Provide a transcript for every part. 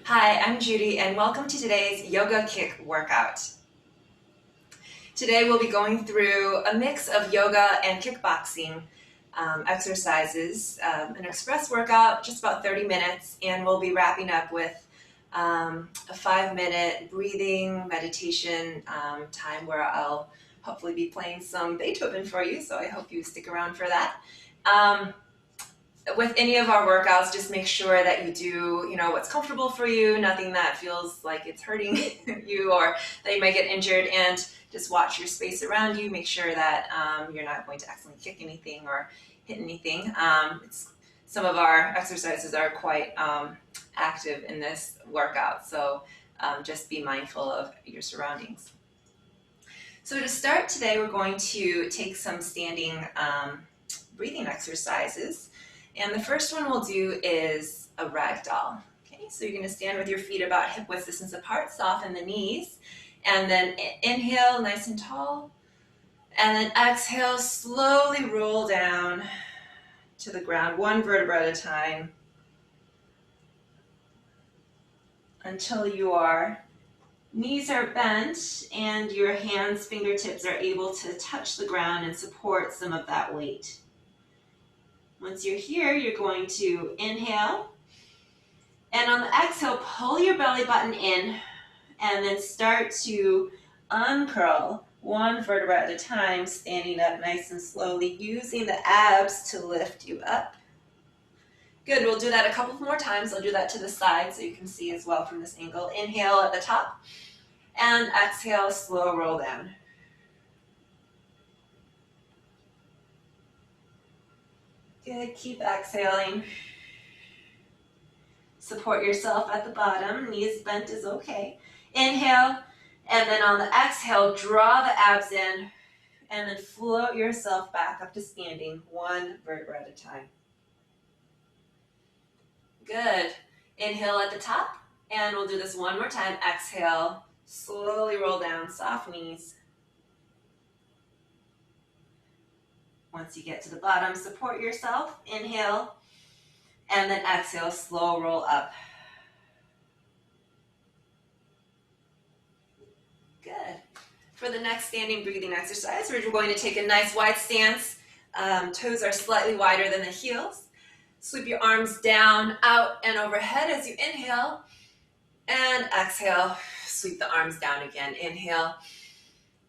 Hi, I'm Judy and welcome to today's Yoga Kick workout. Today we'll be going through a mix of yoga and kickboxing exercises, an express workout, just about 30 minutes, and we'll be wrapping up with a 5-minute breathing meditation time where I'll hopefully be playing some Beethoven for you, so I hope you stick around for that. With any of our workouts, just make sure that you do, what's comfortable for you, nothing that feels like it's hurting you or that you might get injured, and just watch your space around you. Make sure that you're not going to accidentally kick anything or hit anything. Some of our exercises are quite active in this workout, so just be mindful of your surroundings. So to start today, we're going to take some standing breathing exercises. And the first one we'll do is a ragdoll. Okay, so you're going to stand with your feet about hip width distance apart, soften the knees, and then inhale nice and tall, and then exhale, slowly roll down to the ground, one vertebra at a time, until your knees are bent and your hands, fingertips are able to touch the ground and support some of that weight. Once you're here, you're going to inhale, and on the exhale, pull your belly button in, and then start to uncurl one vertebra at a time, standing up nice and slowly, using the abs to lift you up. Good, we'll do that a couple more times. I'll do that to the side so you can see as well from this angle. Inhale at the top, and exhale, slow roll down. Good, keep exhaling. Support yourself at the bottom, knees bent is okay. Inhale, and then on the exhale, draw the abs in, and then float yourself back up to standing, one vertebra at a time. Good. Inhale at the top, and we'll do this one more time. Exhale, slowly roll down, soft knees. Once you get to the bottom, support yourself. Inhale, and then exhale, slow roll up. Good. For the next standing breathing exercise, we're going to take a nice wide stance. Toes are slightly wider than the heels. Sweep your arms down, out, and overhead as you inhale. And exhale, sweep the arms down again. Inhale,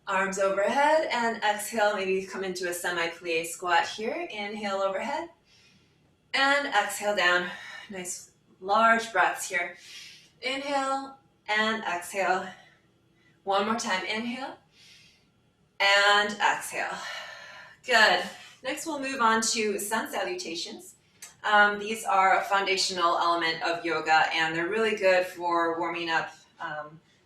arms overhead, and exhale, maybe come into a semi-plie squat here. Inhale overhead, and exhale down. Nice large breaths here. Inhale and exhale. One more time, inhale and exhale. Good. Next we'll move on to sun salutations. These are a foundational element of yoga, and they're really good for warming up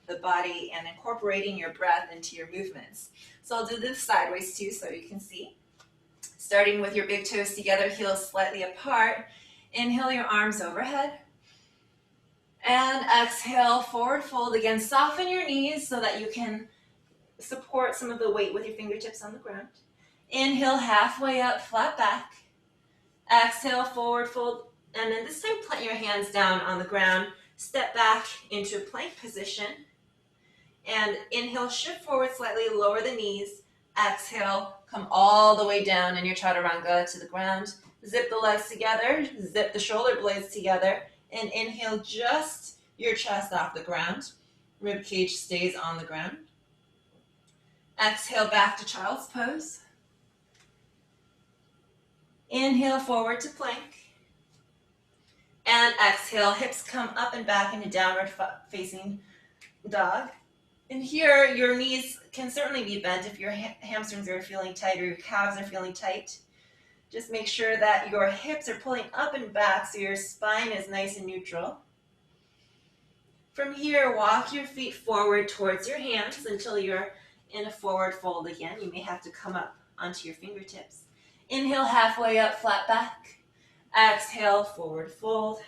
the body and incorporating your breath into your movements. So I'll do this sideways too so you can see. Starting with your big toes together, heels slightly apart. Inhale your arms overhead. And exhale, forward fold. Again, soften your knees so that you can support some of the weight with your fingertips on the ground. Inhale, halfway up, flat back. Exhale, forward fold. And then this time, plant your hands down on the ground. Step back into a plank position. And inhale, shift forward slightly, lower the knees. Exhale, come all the way down in your chaturanga to the ground. Zip the legs together, zip the shoulder blades together, and inhale just your chest off the ground. Rib cage stays on the ground. Exhale, back to child's pose. Inhale, forward to plank. And exhale, hips come up and back into downward facing dog. And here, your knees can certainly be bent if your hamstrings are feeling tight or your calves are feeling tight. Just make sure that your hips are pulling up and back so your spine is nice and neutral. From here, walk your feet forward towards your hands until you're in a forward fold again. You may have to come up onto your fingertips. Inhale, halfway up, flat back. Exhale, forward fold.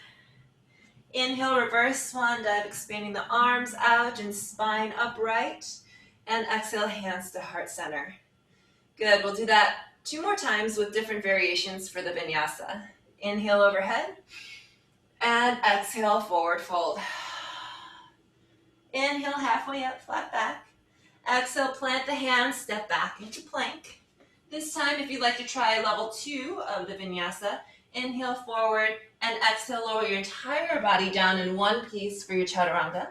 Inhale, reverse swan dive, expanding the arms out and spine upright. And exhale, hands to heart center. Good, we'll do that 2 more times with different variations for the vinyasa. Inhale overhead, and exhale, forward fold. Inhale, halfway up, flat back. Exhale, plant the hands, step back into plank. This time, if you'd like to try level 2 of the vinyasa, inhale forward and exhale, lower your entire body down in one piece for your chaturanga.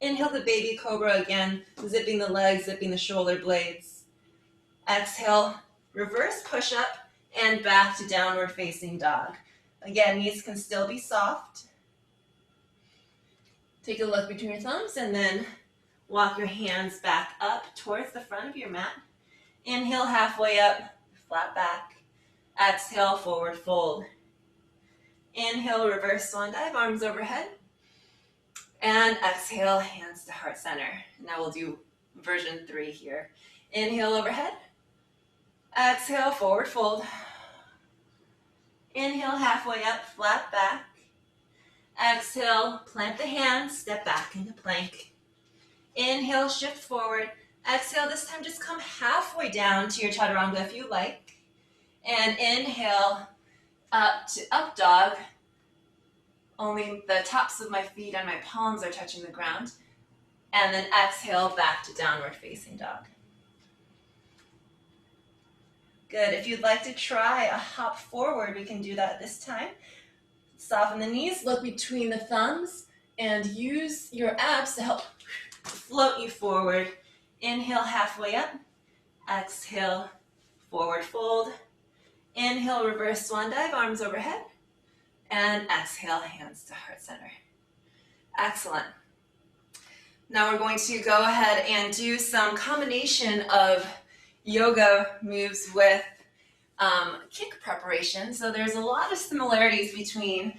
Inhale the baby cobra again, zipping the legs, zipping the shoulder blades. Exhale, reverse push-up and back to downward facing dog. Again, knees can still be soft. Take a look between your thumbs and then walk your hands back up towards the front of your mat. Inhale, halfway up, flat back. Exhale, forward fold. Inhale, reverse swan dive, arms overhead. And exhale, hands to heart center. Now we'll do version 3 here. Inhale, overhead. Exhale, forward fold. Inhale, halfway up, flat back. Exhale, plant the hands, step back into plank. Inhale, shift forward. Exhale, this time just come halfway down to your chaturanga if you like. And inhale, up to up dog. Only the tops of my feet and my palms are touching the ground. And then exhale, back to downward facing dog. Good. If you'd like to try a hop forward, we can do that this time. Soften the knees, look between the thumbs, and use your abs to help float you forward. Inhale, halfway up. Exhale, forward fold. Inhale, reverse swan dive, arms overhead. And exhale, hands to heart center. Excellent. Now we're going to go ahead and do some combination of yoga moves with kick preparation. So there's a lot of similarities between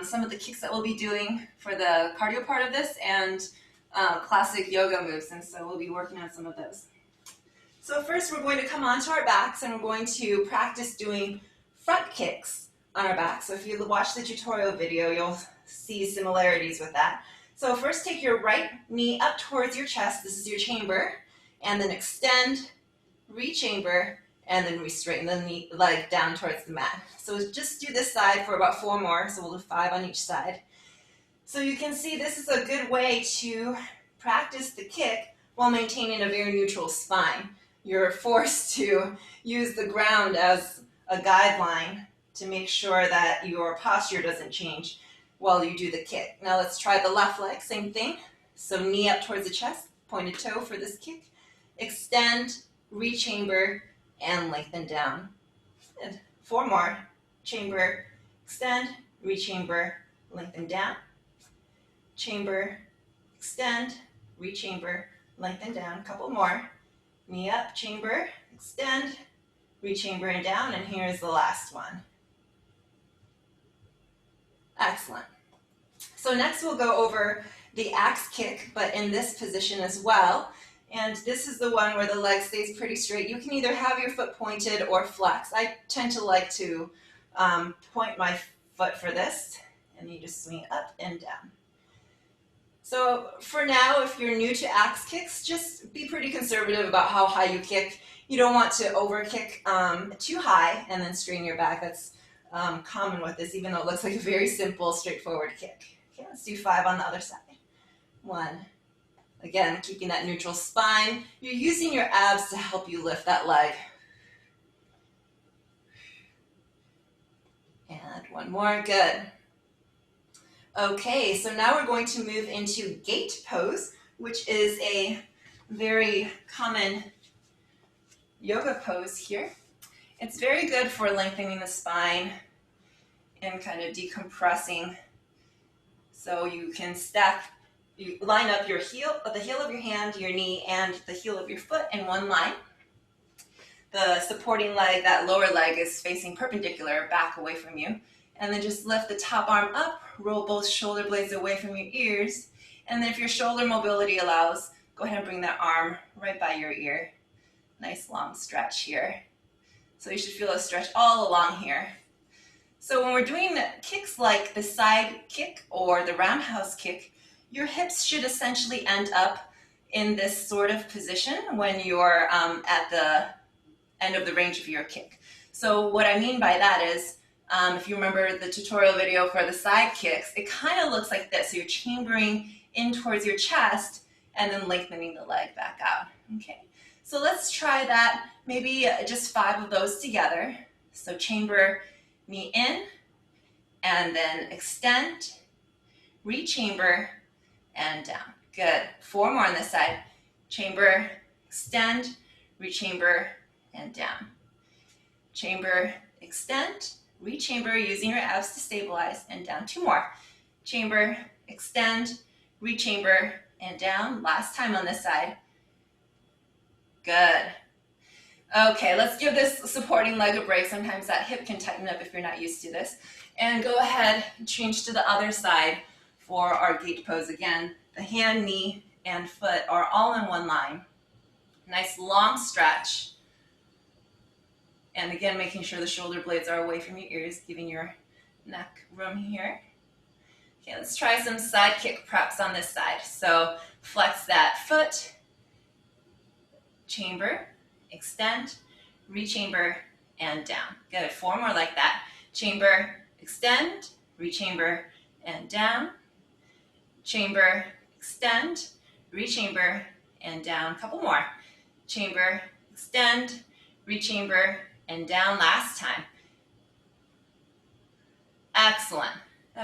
some of the kicks that we'll be doing for the cardio part of this and classic yoga moves, and so we'll be working on some of those. So first we're going to come onto our backs and we're going to practice doing front kicks on our back. So if you watch the tutorial video, you'll see similarities with that. So first take your right knee up towards your chest, this is your chamber, and then extend, re-chamber, and then re-straighten the knee, leg down towards the mat. So just do this side for about 4 more, so we'll do 5 on each side. So you can see this is a good way to practice the kick while maintaining a very neutral spine. You're forced to use the ground as a guideline to make sure that your posture doesn't change while you do the kick. Now let's try the left leg, same thing. So knee up towards the chest, pointed toe for this kick. Extend, re-chamber, and lengthen down. Good. 4 more. Chamber, extend, re-chamber, lengthen down. Chamber, extend, re-chamber, lengthen down. Couple more. Knee up, chamber, extend, re-chamber and down, and here's the last one. Excellent. So next we'll go over the axe kick, but in this position as well. And this is the one where the leg stays pretty straight. You can either have your foot pointed or flex. I tend to like to point my foot for this, and you just swing it up and down. So for now, if you're new to axe kicks, just be pretty conservative about how high you kick. You don't want to over kick too high and then strain your back. That's common with this, even though it looks like a very simple, straightforward kick. Okay, let's do 5 on the other side. 1. Again, keeping that neutral spine. You're using your abs to help you lift that leg. And 1 more, good. Okay, so now we're going to move into gate pose, which is a very common yoga pose here. It's very good for lengthening the spine and kind of decompressing. So you can stack, you line up your heel, the heel of your hand, your knee, and the heel of your foot in one line. The supporting leg, that lower leg, is facing perpendicular back away from you. And then just lift the top arm up, roll both shoulder blades away from your ears. And then if your shoulder mobility allows, go ahead and bring that arm right by your ear. Nice long stretch here. So you should feel a stretch all along here. So when we're doing kicks like the side kick or the roundhouse kick, your hips should essentially end up in this sort of position when you're at the end of the range of your kick. So what I mean by that is If you remember the tutorial video for the side kicks, it kind of looks like this. So you're chambering in towards your chest and then lengthening the leg back out. Okay, so let's try that, maybe just 5 of those together. So chamber, knee in, and then extend, rechamber, and down. Good. 4 more on this side. Chamber, extend, rechamber, and down. Chamber, extend, rechamber using your abs to stabilize, and down. 2 more. Chamber, extend, rechamber, and down. Last time on this side. Good. Okay, let's give this supporting leg a break. Sometimes that hip can tighten up if you're not used to this. And go ahead and change to the other side for our gate pose again. The hand, knee, and foot are all in one line. Nice long stretch. And again, making sure the shoulder blades are away from your ears, giving your neck room here. Okay, let's try some side kick preps on this side. So flex that foot, chamber, extend, rechamber, and down. Good. 4 more like that. Chamber, extend, rechamber, and down. Chamber, extend, rechamber, and down. A couple more. Chamber, extend, rechamber, and down. Last time. Excellent.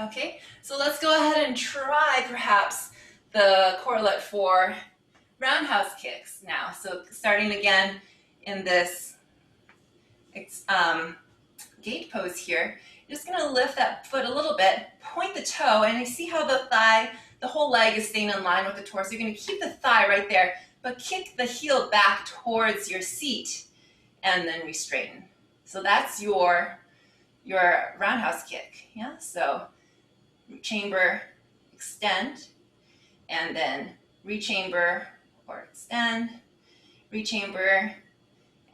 Okay, so let's go ahead and try perhaps the correlate for roundhouse kicks now. So starting again in this gate pose here, you're just going to lift that foot a little bit, point the toe, and you see how the thigh, the whole leg is staying in line with the torso. You're going to keep the thigh right there, but kick the heel back towards your seat and then re-straighten. So that's your roundhouse kick. Yeah, so chamber, extend, and then rechamber or extend, rechamber,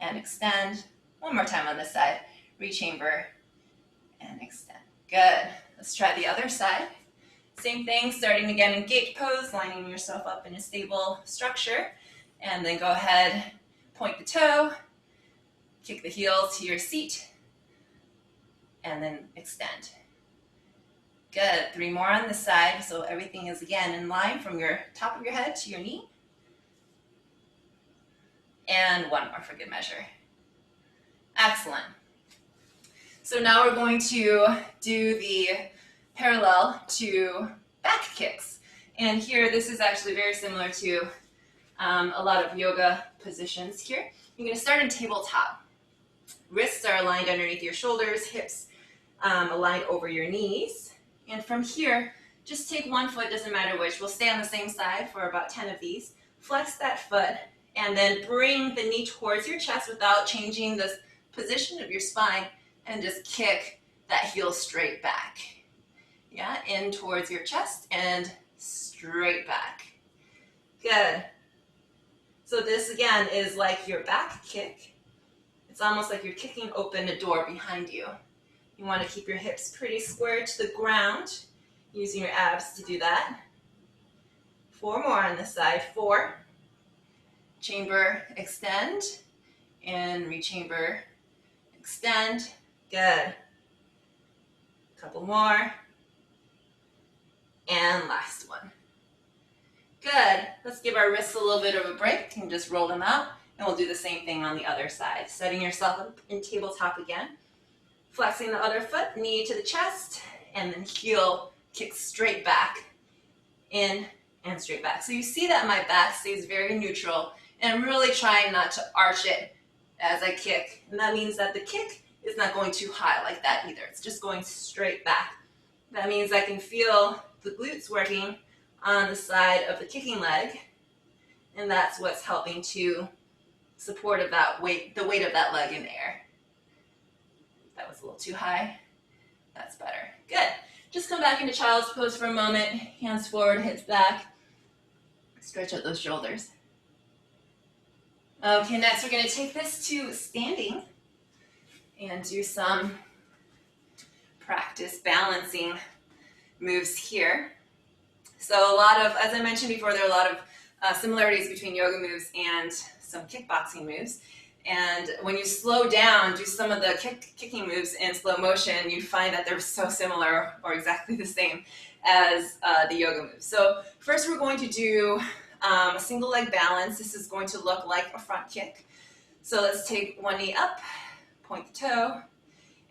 and extend. One more time on this side. Rechamber and extend. Good. Let's try the other side. Same thing, starting again in gate pose, lining yourself up in a stable structure. And then go ahead, point the toe, kick the heel to your seat, and then extend. Good. 3 more on this side, so everything is again in line from your top of your head to your knee. And 1 more for good measure. Excellent. So now we're going to do the parallel to back kicks. And here, this is actually very similar to a lot of yoga positions here. You're going to start in tabletop. Wrists are aligned underneath your shoulders, hips aligned over your knees. And from here, just take 1 foot, doesn't matter which. We'll stay on the same side for about 10 of these. Flex that foot, and then bring the knee towards your chest without changing the position of your spine, and just kick that heel straight back. Yeah, in towards your chest and straight back. Good. So this again is like your back kick. It's almost like you're kicking open a door behind you. You want to keep your hips pretty square to the ground, using your abs to do that. 4 more on this side. 4. Chamber, extend, and rechamber, extend. Good. Couple more. And last one. Good. Let's give our wrists a little bit of a break. You can just roll them out, and we'll do the same thing on the other side. Setting yourself up in tabletop again. Flexing the other foot, knee to the chest, and then heel kicks straight back. In and straight back. So you see that my back stays very neutral, and I'm really trying not to arch it as I kick. And that means that the kick is not going too high like that either. It's just going straight back. That means I can feel the glutes working on the side of the kicking leg, and that's what's helping to support of that weight, the weight of that leg in the air. That was a little too high. That's better. Good. Just come back into child's pose for a moment. Hands forward, hips back. Stretch out those shoulders. Okay, next we're going to take this to standing and do some practice balancing moves here. So a lot of, as I mentioned before, there are a lot of similarities between yoga moves and some kickboxing moves. And when you slow down, do some of the kicking moves in slow motion, you find that they're so similar or exactly the same as the yoga moves. So first we're going to do a single leg balance. This is going to look like a front kick. So let's take one knee up, point the toe,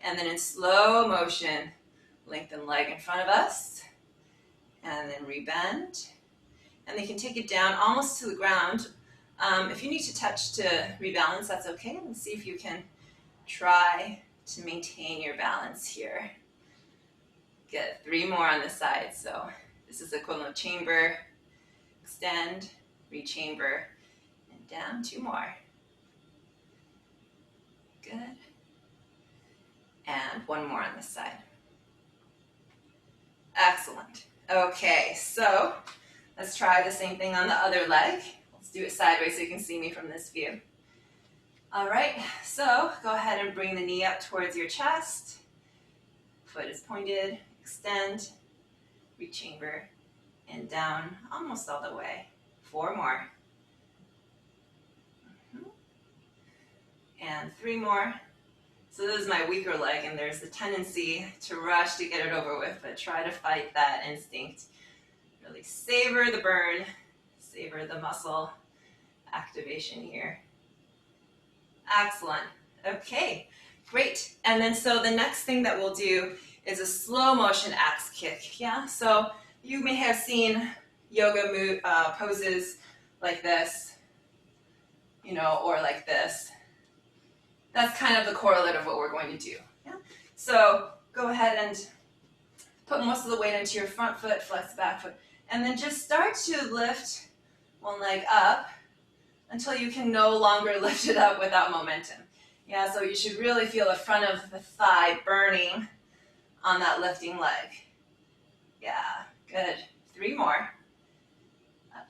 and then in slow motion, lengthen leg in front of us, and then rebend. And then you can take it down almost to the ground. If you need to touch to rebalance, that's okay. Let's see if you can try to maintain your balance here. Good, 3 more on this side. So this is the equivalent of chamber, extend, rechamber, and down, 2 more. Good. And 1 more on this side. Excellent. Okay, so let's try the same thing on the other leg. Let's do it sideways so you can see me from this view. All right, so go ahead and bring the knee up towards your chest. Foot is pointed, extend, rechamber, and down almost all the way. 4 more. And 3 more. So this is my weaker leg, and there's the tendency to rush to get it over with, but try to fight that instinct. Really savor the burn, savor the muscle activation here. Excellent. Okay, great. And then so the next thing that we'll do is a slow motion axe kick. Yeah, so you may have seen yoga poses like this, you know, or like this. That's kind of the correlate of what we're going to do. Yeah? So go ahead and put most of the weight into your front foot, flex back foot, and then just start to lift one leg up until you can no longer lift it up without momentum. Yeah, so you should really feel the front of the thigh burning on that lifting leg. Yeah, good. 3 more. Up.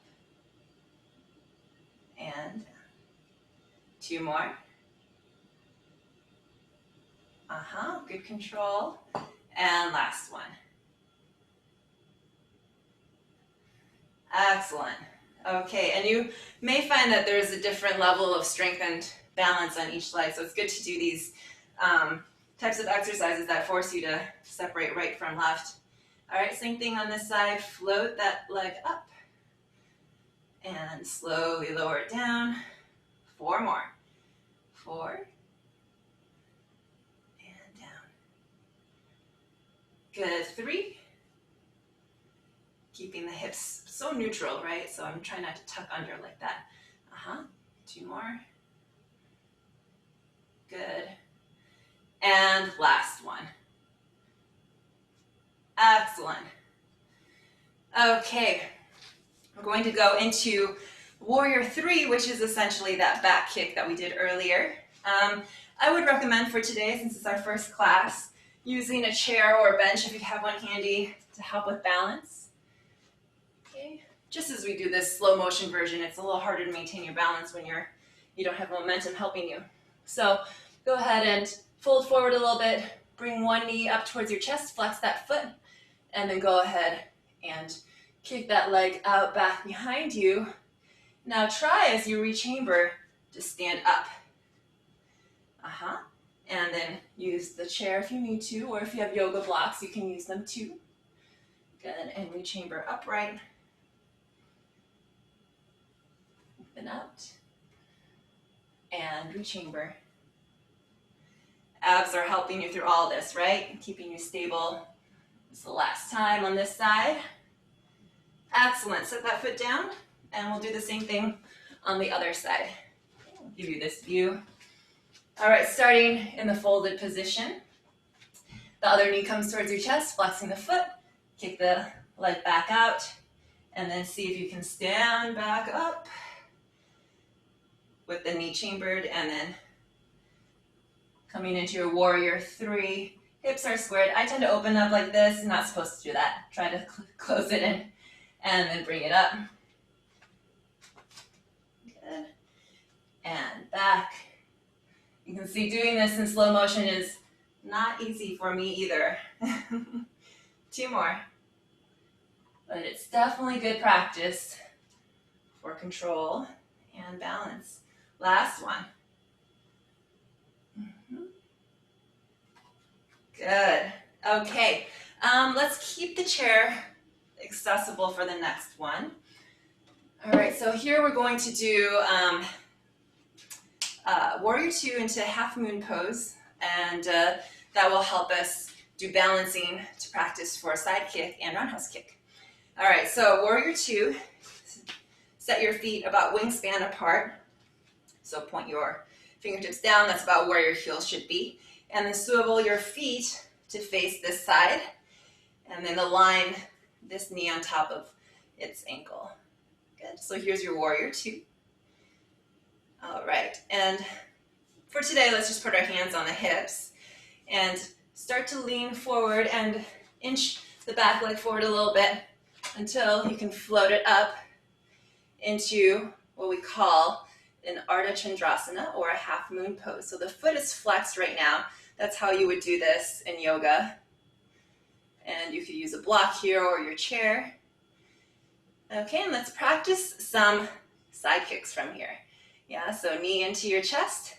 And 2 more. Good control. And last one. Excellent. Okay, and you may find that there's a different level of strength and balance on each leg, so it's good to do these types of exercises that force you to separate right from left. All right, same thing on this side. Float that leg up and slowly lower it down. 4 more. 4. And down. Good. 3. Keeping the hips so neutral, right? So I'm trying not to tuck under like that. 2 more. Good. And last one. Excellent. Okay, we're going to go into Warrior 3, which is essentially that back kick that we did earlier. I would recommend for today, since it's our first class, using a chair or a bench if you have one handy to help with balance. Okay. Just as we do this slow motion version, it's a little harder to maintain your balance when you don't have momentum helping you. So go ahead and fold forward a little bit, bring one knee up towards your chest, flex that foot, and then go ahead and kick that leg out back behind you. Now try as you rechamber to stand up. And then use the chair if you need to, or if you have yoga blocks, you can use them too. Good, and rechamber upright. Open out. And rechamber. Abs are helping you through all this, right? Keeping you stable. It's the last time on this side. Excellent. Set that foot down, and we'll do the same thing on the other side. I'll give you this view. All right, starting in the folded position. The other knee comes towards your chest, flexing the foot. Kick the leg back out, and then see if you can stand back up with the knee chambered, and then coming into your Warrior 3. Hips are squared. I tend to open up like this. You're not supposed to do that. Try to close it in, and then bring it up. Good. And back. You can see doing this in slow motion is not easy for me either. 2 more. But it's definitely good practice for control and balance. Last one. Good. Okay, let's keep the chair accessible for the next one. All right, so here we're going to do Warrior Two into half moon pose, and that will help us do balancing to practice for a side kick and roundhouse kick. All right, so Warrior Two, set your feet about wingspan apart. So point your fingertips down, that's about where your heels should be. And then swivel your feet to face this side, and then align this knee on top of its ankle. Good, so here's your Warrior Two. All right, and for today, let's just put our hands on the hips and start to lean forward and inch the back leg forward a little bit until you can float it up into what we call an Ardha Chandrasana, or a half moon pose. So the foot is flexed right now. That's how you would do this in yoga. And you could use a block here or your chair. Okay, and let's practice some side kicks from here. Yeah, so knee into your chest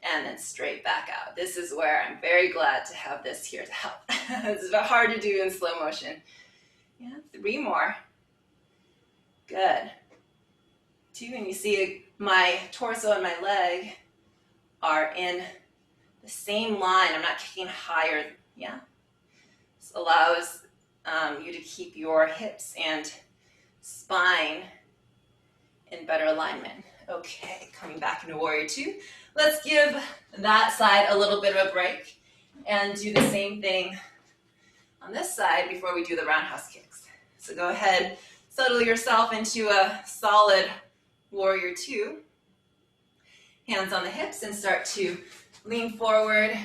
and then straight back out. This is where I'm very glad to have this here to help. It's hard to do in slow motion. Yeah, 3 more. Good. 2, and you see my torso and my leg are in the same line. I'm not kicking higher. Yeah. This allows you to keep your hips and spine in better alignment. Okay, coming back into Warrior Two. Let's give that side a little bit of a break and do the same thing on this side before we do the roundhouse kicks. So go ahead, settle yourself into a solid Warrior Two. Hands on the hips, and start to lean forward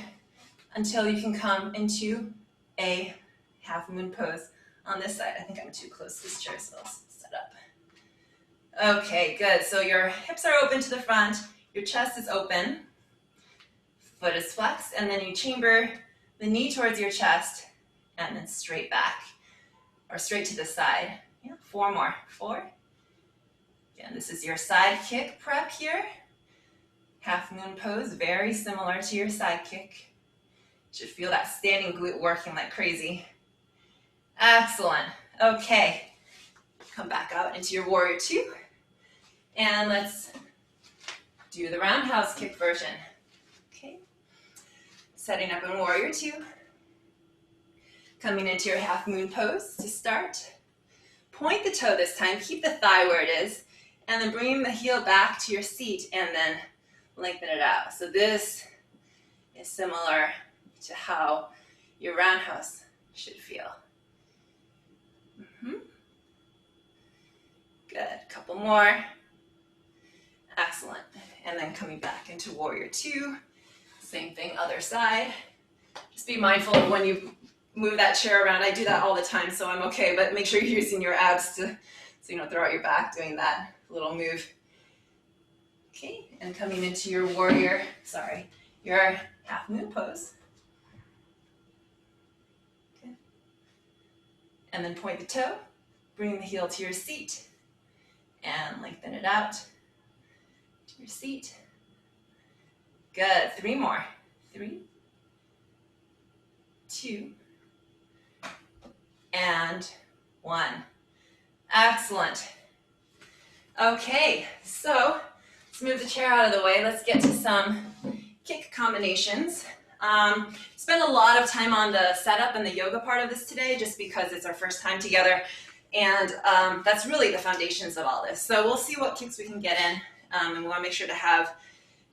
until you can come into a half moon pose on this side. I think I'm too close to this chair, so I'll set up. Okay, good. So your hips are open to the front, your chest is open, foot is flexed, and then you chamber the knee towards your chest and then straight back or straight to the side. Yeah, 4 more. 4. Again, this is your side kick prep here. Half moon pose, very similar to your side kick. Should feel that standing glute working like crazy. Excellent. Okay, come back out into your Warrior Two, and let's do the roundhouse kick version. Okay, setting up in Warrior Two, coming into your half moon pose to start. Point the toe this time, keep the thigh where it is, and then bringing the heel back to your seat and then lengthen it out. So this is similar to how your roundhouse should feel. Good, couple more. Excellent. And then coming back into Warrior Two. Same thing, other side. Just be mindful of when you move that chair around. I do that all the time, so I'm okay, but make sure you're using your abs so you don't throw out your back doing that little move. Okay, and coming into your your half moon pose. Okay. And then point the toe, bring the heel to your seat, and lengthen it out to your seat. Good, 3 more. 3, 2, and 1. Excellent. Okay, so let's move the chair out of the way. Let's get to some kick combinations. Spend a lot of time on the setup and the yoga part of this today just because it's our first time together, and that's really the foundations of all this. So we'll see what kicks we can get in, and we want to make sure to have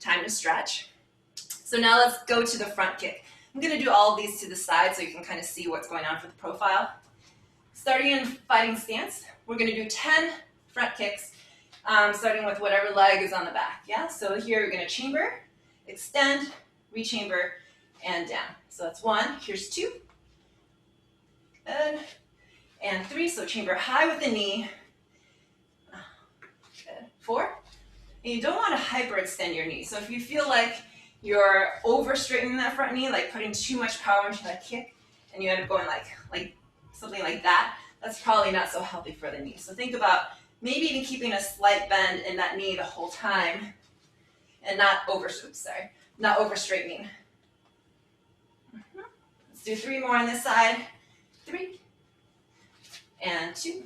time to stretch. So now let's go to the front kick. I'm going to do all of these to the side so you can kind of see what's going on for the profile. Starting in fighting stance, we're going to do 10 front kicks, starting with whatever leg is on the back. Yeah, so here you're going to chamber, extend, rechamber, and down. So that's 1. Here's 2. Good. And 3. So chamber high with the knee. Good. 4. And you don't want to hyperextend your knee. So if you feel like you're over straightening that front knee, like putting too much power into that kick, and you end up going like something like that, that's probably not so healthy for the knee. So think about maybe even keeping a slight bend in that knee the whole time, and not over straightening. Let's do 3 more on this side. 3 and 2.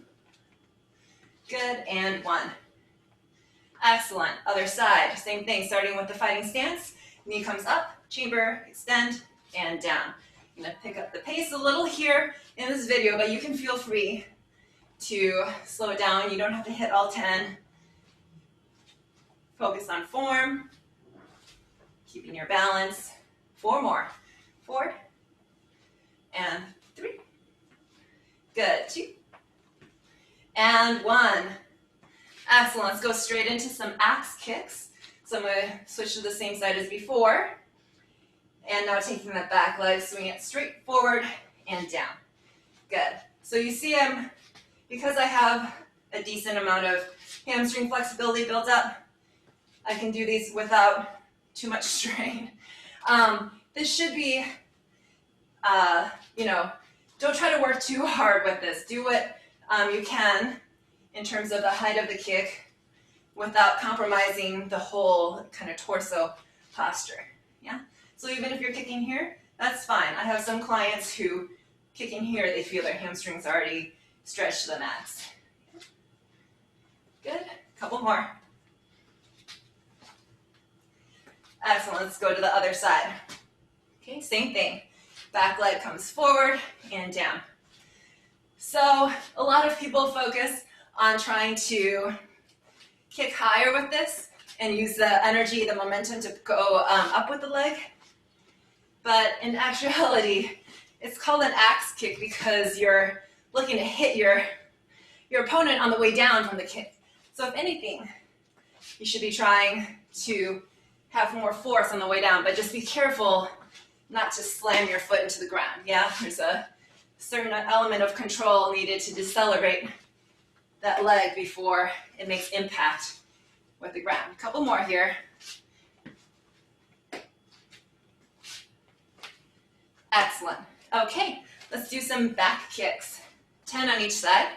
Good, and 1. Excellent. Other side, same thing, starting with the fighting stance. Knee comes up, chamber, extend, and down. I'm going to pick up the pace a little here in this video, but you can feel free to slow it down. You don't have to hit all 10. Focus on form, keeping your balance. 4 more. 4 and 3. Good. 2 and 1. Excellent. Let's go straight into some axe kicks. So I'm going to switch to the same side as before. And now taking that back leg, swing it straight forward and down. Good. So you see because I have a decent amount of hamstring flexibility built up, I can do these without too much strain. This should be, don't try to work too hard with this. Do what you can in terms of the height of the kick without compromising the whole kind of torso posture. Yeah. So even if you're kicking here, that's fine. I have some clients who kicking here, they feel their hamstrings already stretched to the max. Good. Couple more. Excellent. Let's go to the other side. Okay, same thing. Back leg comes forward and down. So a lot of people focus on trying to kick higher with this and use the energy, the momentum to go up with the leg. But in actuality, it's called an axe kick because you're looking to hit your opponent on the way down from the kick. So if anything, you should be trying to have more force on the way down, but just be careful not to slam your foot into the ground. Yeah, there's a certain element of control needed to decelerate that leg before it makes impact with the ground. A couple more here. Excellent. Okay, let's do some back kicks. 10 on each side.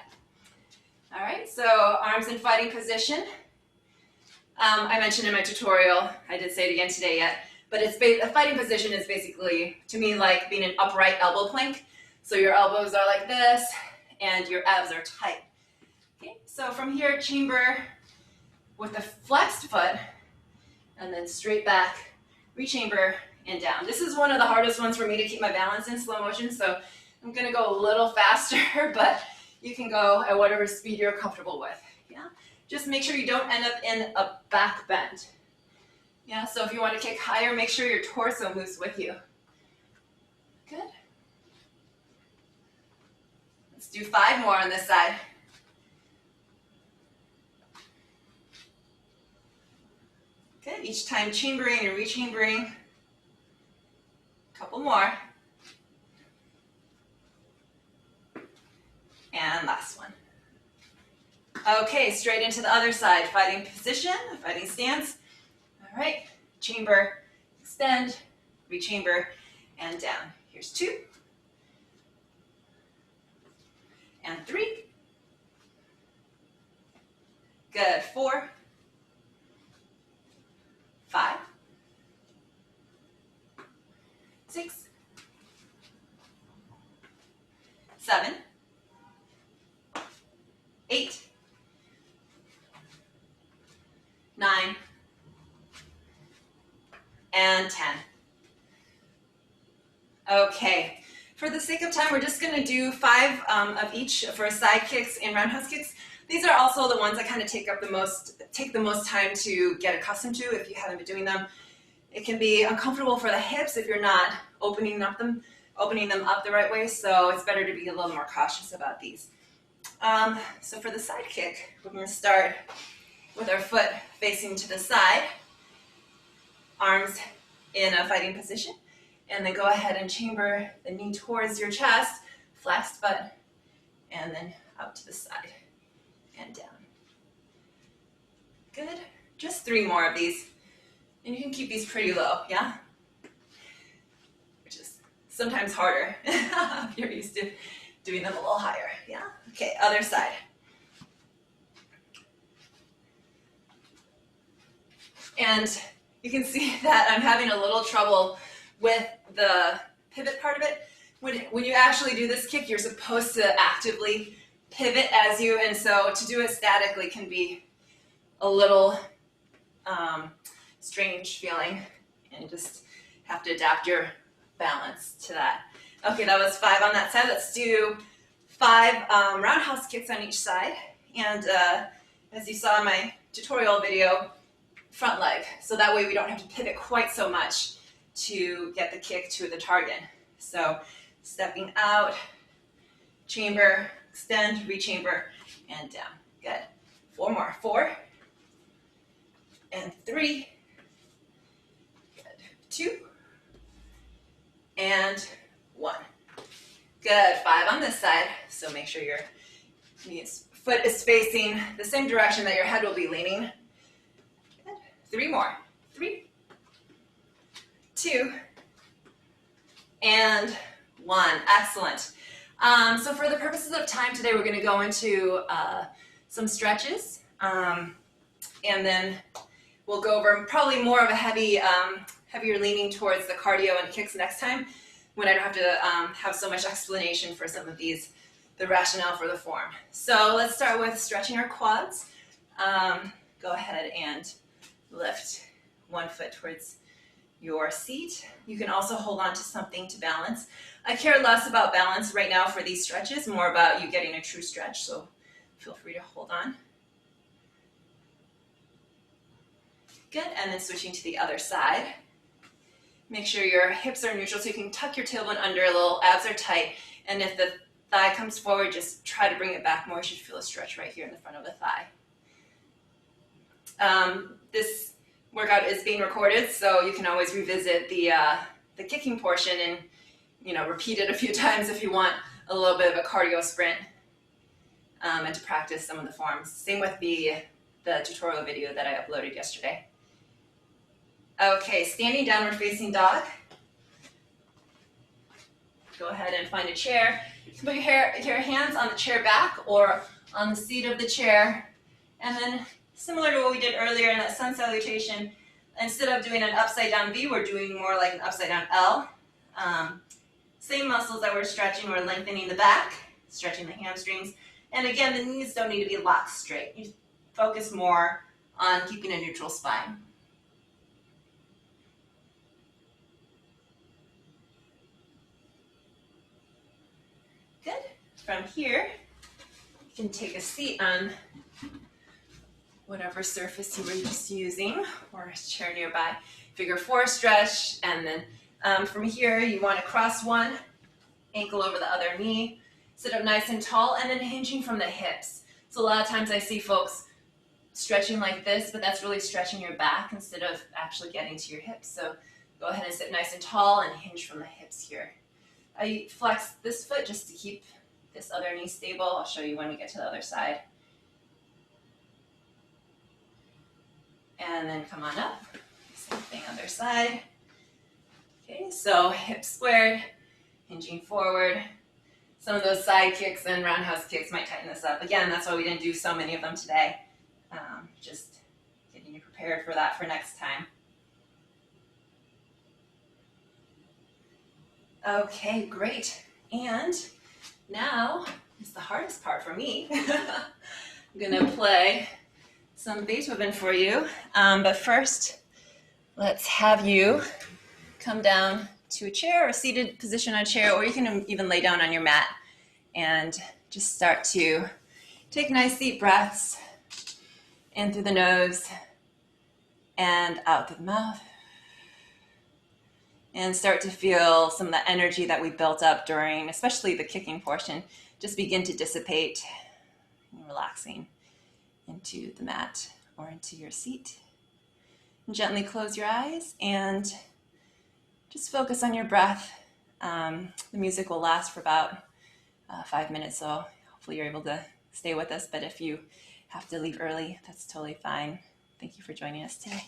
All right, so arms in fighting position. I mentioned in my tutorial, I did say it again today yet, but a fighting position is basically, to me, like being an upright elbow plank. So your elbows are like this, and your abs are tight. Okay, so from here, chamber with the flexed foot, and then straight back, rechamber, and down. This is one of the hardest ones for me to keep my balance in slow motion, so I'm gonna go a little faster, but you can go at whatever speed you're comfortable with. Yeah, just make sure you don't end up in a back bend. Yeah, so if you want to kick higher, make sure your torso moves with you. Good. Let's do 5 more on this side. Good, each time chambering and rechambering. Couple more. And last one. Okay, straight into the other side. Fighting position, fighting stance. All right, chamber, extend, rechamber, and down. Here's 2. And 3. Good. 4. 5. 6. 7. 8. 9. And 10. Okay, for the sake of time, we're just going to do 5 of each for side kicks and roundhouse kicks. These are also the ones that kind of take the most time to get accustomed to if you haven't been doing them. It can be uncomfortable for the hips if you're not opening them up the right way, so it's better to be a little more cautious about these. So for the side kick, we're going to start with our foot facing to the side, arms in a fighting position, and then go ahead and chamber the knee towards your chest, flexed foot, and then out to the side and down. Good. Just 3 more of these, and you can keep these pretty low, yeah? Which is sometimes harder if you're used to doing them a little higher, yeah? Okay, other side. And you can see that I'm having a little trouble with the pivot part of it when you actually do this kick, you're supposed to actively pivot as you, and so to do it statically can be a little strange feeling, and you just have to adapt your balance to that. Okay, that was 5 on that side. Let's do 5 roundhouse kicks on each side, and as you saw in my tutorial video, front leg, so that way we don't have to pivot quite so much to get the kick to the target. So stepping out, chamber, extend, rechamber, and down. Good. 4 more. 4 and 3. Good. 2 and 1. Good. 5 on this side. So make sure your foot is facing the same direction that your head will be leaning. Good. 3 more. 3, 2, and 1. Excellent. So for the purposes of time today, we're going to go into some stretches, and then we'll go over probably more of a heavier leaning towards the cardio and kicks next time, when I don't have to have so much explanation for some of these, the rationale for the form. So let's start with stretching our quads. Go ahead and lift one foot towards your seat. You can also hold on to something to balance. I care less about balance right now for these stretches, more about you getting a true stretch, so feel free to hold on. Good, and then switching to the other side. Make sure your hips are neutral so you can tuck your tailbone under a little, abs are tight, and if the thigh comes forward, just try to bring it back more. You should feel a stretch right here in the front of the thigh. This workout is being recorded, so you can always revisit the kicking portion and repeat it a few times if you want a little bit of a cardio sprint, and to practice some of the forms. Same with the tutorial video that I uploaded yesterday. Okay, standing downward facing dog. Go ahead and find a chair. You can put your hands on the chair back or on the seat of the chair, and then similar to what we did earlier in that sun salutation, instead of doing an upside down V, we're doing more like an upside down L. Same muscles that we're stretching, we're lengthening the back, stretching the hamstrings, and again, the knees don't need to be locked straight. You focus more on keeping a neutral spine. Good. From here, you can take a seat on whatever surface you were just using, or a chair nearby. Figure 4 stretch, and then from here you want to cross one ankle over the other knee, sit up nice and tall, and then hinging from the hips. So a lot of times I see folks stretching like this, but that's really stretching your back instead of actually getting to your hips. So go ahead and sit nice and tall and hinge from the hips here. I flex this foot just to keep this other knee stable. I'll show you when we get to the other side. And then come on up. Same thing, other side. Okay, so hips squared, hinging forward. Some of those side kicks and roundhouse kicks might tighten this up. Again, that's why we didn't do so many of them today. Just getting you prepared for that for next time. Okay, great. And now is the hardest part for me. I'm gonna play some Beethoven for you. But first, let's have you come down to a chair or seated position on a chair, or you can even lay down on your mat and just start to take nice deep breaths in through the nose and out through the mouth. And start to feel some of the energy that we built up during, especially the kicking portion, just begin to dissipate, and relaxing into the mat or into your seat. And gently close your eyes and just focus on your breath. The music will last for about 5 minutes, so hopefully you're able to stay with us, but if you have to leave early, that's totally fine. Thank you for joining us today.